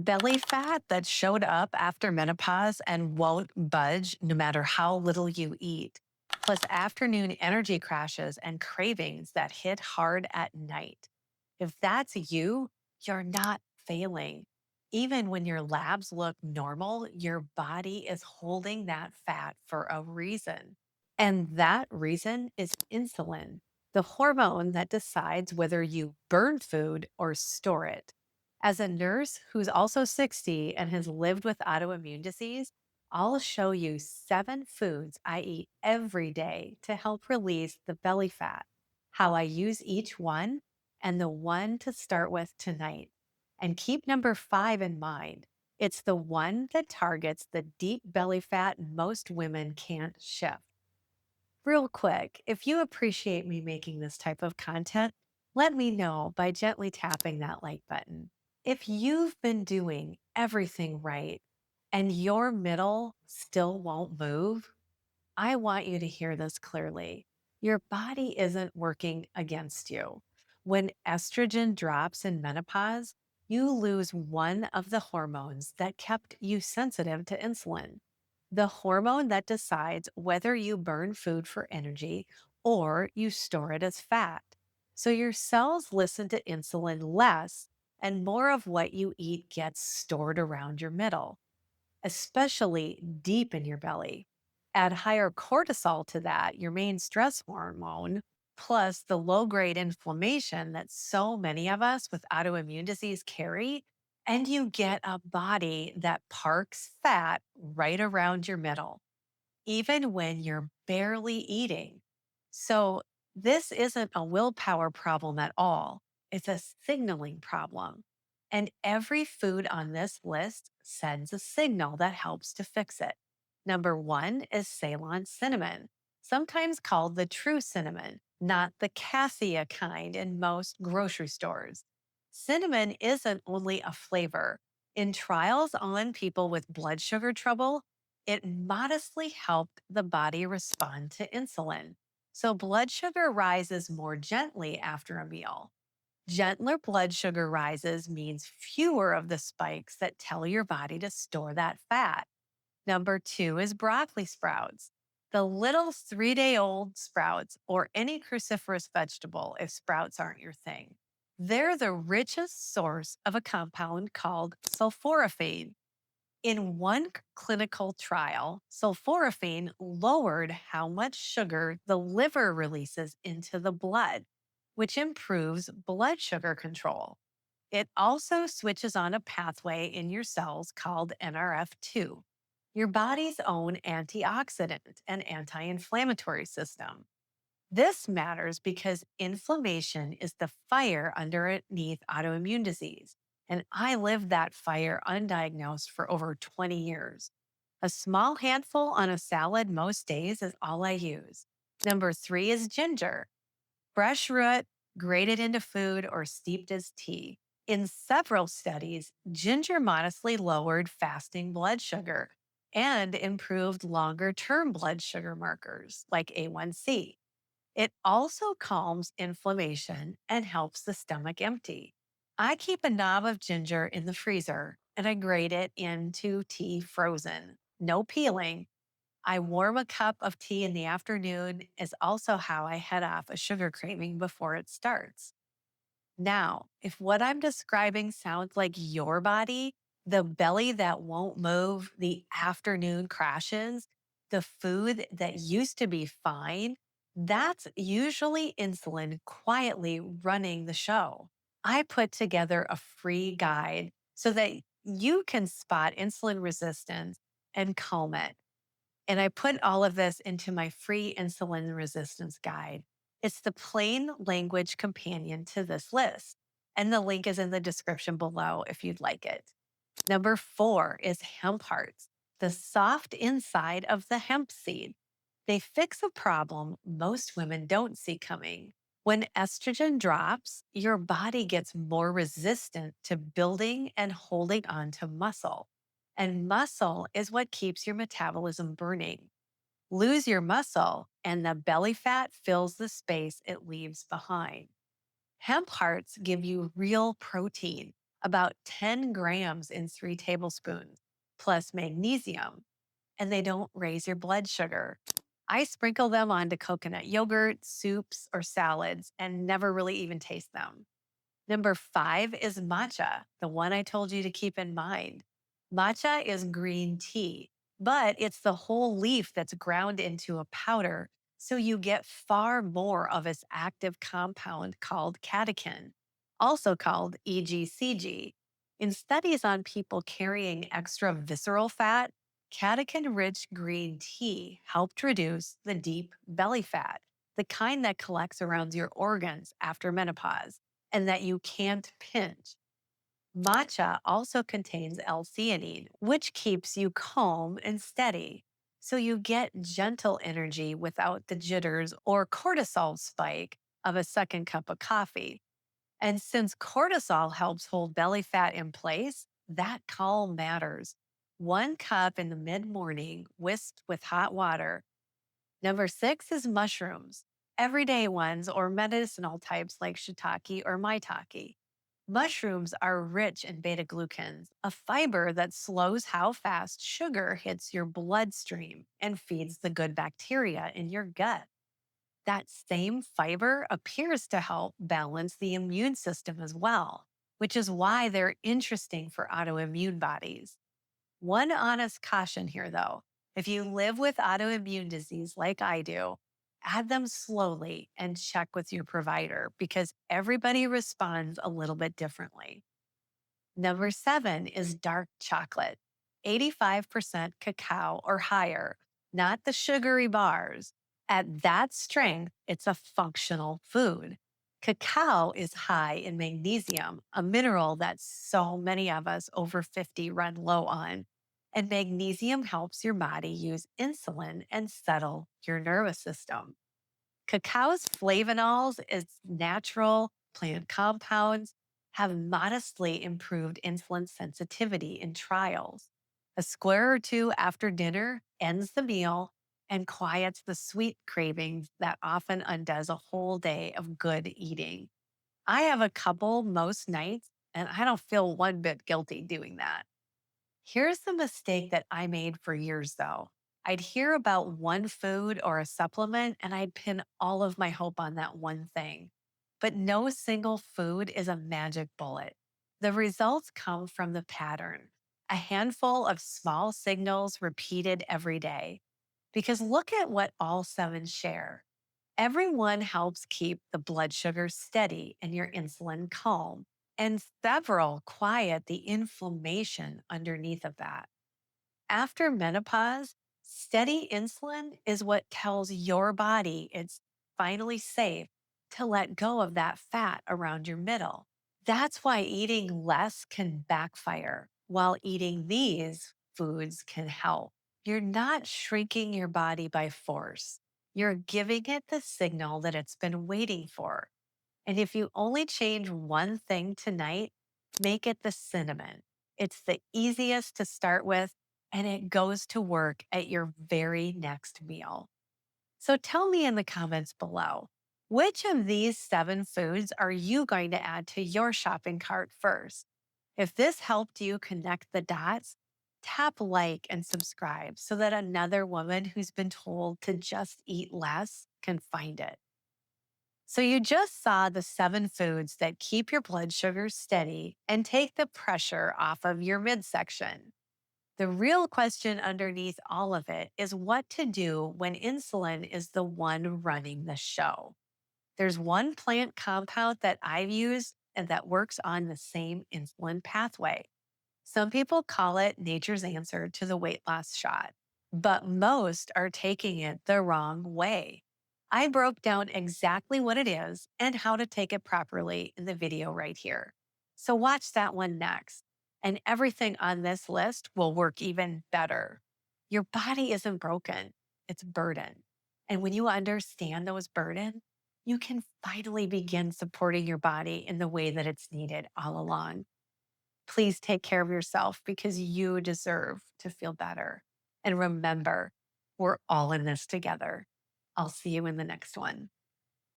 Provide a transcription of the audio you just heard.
Belly fat that showed up after menopause and won't budge no matter how little you eat, plus afternoon energy crashes and cravings that hit hard at night. If that's you, you're not failing. Even when your labs look normal, your body is holding that fat for a reason. And that reason is insulin, the hormone that decides whether you burn food or store it. As a nurse who's also 60 and has lived with autoimmune disease, I'll show you 7 foods I eat every day to help release the belly fat, how I use each one, and the one to start with tonight. And keep number 5 in mind. It's the one that targets the deep belly fat most women can't shift. Real quick, if you appreciate me making this type of content, let me know by gently tapping that like button. If you've been doing everything right and your middle still won't move, I want you to hear this clearly. Your body isn't working against you. When estrogen drops in menopause, you lose one of the hormones that kept you sensitive to insulin, the hormone that decides whether you burn food for energy or you store it as fat. So your cells listen to insulin less, and more of what you eat gets stored around your middle, especially deep in your belly. Add higher cortisol to that, your main stress hormone, plus the low grade inflammation that so many of us with autoimmune disease carry, and you get a body that parks fat right around your middle even when you're barely eating. So, this isn't a willpower problem at all. It's a signaling problem. And every food on this list sends a signal that helps to fix it. Number 1 is Ceylon cinnamon, sometimes called the true cinnamon, not the cassia kind in most grocery stores. Cinnamon isn't only a flavor. In trials on people with blood sugar trouble, it modestly helped the body respond to insulin. So blood sugar rises more gently after a meal. Gentler blood sugar rises means fewer of the spikes that tell your body to store that fat. Number 2 is broccoli sprouts. The little 3-day old sprouts, or any cruciferous vegetable if sprouts aren't your thing. They're the richest source of a compound called sulforaphane. In one clinical trial, sulforaphane lowered how much sugar the liver releases into the blood, which improves blood sugar control. It also switches on a pathway in your cells called NRF2, your body's own antioxidant and anti inflammatory system. This matters because inflammation is the fire underneath autoimmune disease. And I lived that fire undiagnosed for over 20 years. A small handful on a salad most days is all I use. Number 3 is ginger. Fresh root, grated into food, or steeped as tea. In several studies, ginger modestly lowered fasting blood sugar and improved longer term blood sugar markers like A1C. It also calms inflammation and helps the stomach empty. I keep a knob of ginger in the freezer and I grate it into tea frozen. No peeling. I warm a cup of tea in the afternoon is also how I head off a sugar craving before it starts. Now, if what I'm describing sounds like your body, the belly that won't move, the afternoon crashes, the food that used to be fine, that's usually insulin quietly running the show. I put together a free guide so that you can spot insulin resistance and calm it. And I put all of this into my free insulin resistance guide. It's the plain language companion to this list. And the link is in the description below if you'd like it. Number 4 is hemp hearts, the soft inside of the hemp seed. They fix a problem most women don't see coming. When estrogen drops, your body gets more resistant to building and holding on to muscle. And muscle is what keeps your metabolism burning. Lose your muscle, and the belly fat fills the space it leaves behind. Hemp hearts give you real protein, about 10 grams in 3 tablespoons, plus magnesium, and they don't raise your blood sugar. I sprinkle them onto coconut yogurt, soups, or salads and never really even taste them. Number 5 is matcha, the one I told you to keep in mind. Matcha is green tea, but it's the whole leaf that's ground into a powder, so you get far more of its active compound called catechin, also called EGCG. In studies on people carrying extra visceral fat, catechin rich green tea helped reduce the deep belly fat, the kind that collects around your organs after menopause and that you can't pinch. Matcha also contains L-theanine, which keeps you calm and steady. So you get gentle energy without the jitters or cortisol spike of a second cup of coffee. And since cortisol helps hold belly fat in place, that calm matters. 1 cup in the mid morning, whisked with hot water. Number 6 is mushrooms, everyday ones or medicinal types like shiitake or maitake. Mushrooms are rich in beta glucans, a fiber that slows how fast sugar hits your bloodstream and feeds the good bacteria in your gut. That same fiber appears to help balance the immune system as well, which is why they're interesting for autoimmune bodies. One honest caution here, though: if you live with autoimmune disease like I do, add them slowly and check with your provider because everybody responds a little bit differently. Number 7 is dark chocolate, 85% cacao or higher, not the sugary bars. At that strength, it's a functional food. Cacao is high in magnesium, a mineral that so many of us over 50 run low on. And magnesium helps your body use insulin and settle your nervous system. Cacao's flavonols, its natural plant compounds, have modestly improved insulin sensitivity in trials. A square or two after dinner ends the meal and quiets the sweet cravings that often undoes a whole day of good eating. I have a couple most nights, and I don't feel one bit guilty doing that. Here's the mistake that I made for years, though. I'd hear about one food or a supplement, and I'd pin all of my hope on that one thing. But no single food is a magic bullet. The results come from the pattern, a handful of small signals repeated every day. Because look at what all 7 share. Everyone helps keep the blood sugar steady and your insulin calm, and several quiet the inflammation underneath of that. After menopause, steady insulin is what tells your body it's finally safe to let go of that fat around your middle. That's why eating less can backfire, while eating these foods can help. You're not shrinking your body by force. You're giving it the signal that it's been waiting for. And if you only change one thing tonight, make it the cinnamon. It's the easiest to start with, and it goes to work at your very next meal. So tell me in the comments below, which of these 7 foods are you going to add to your shopping cart first? If this helped you connect the dots, tap like and subscribe so that another woman who's been told to just eat less can find it. So, you just saw the 7 foods that keep your blood sugar steady and take the pressure off of your midsection. The real question underneath all of it is what to do when insulin is the one running the show. There's one plant compound that I've used and that works on the same insulin pathway. Some people call it nature's answer to the weight loss shot, but most are taking it the wrong way. I broke down exactly what it is and how to take it properly in the video right here. So watch that one next, and everything on this list will work even better. Your body isn't broken, it's burden. And when you understand those burden, you can finally begin supporting your body in the way that it's needed all along. Please take care of yourself because you deserve to feel better. And remember, we're all in this together. I'll see you in the next one.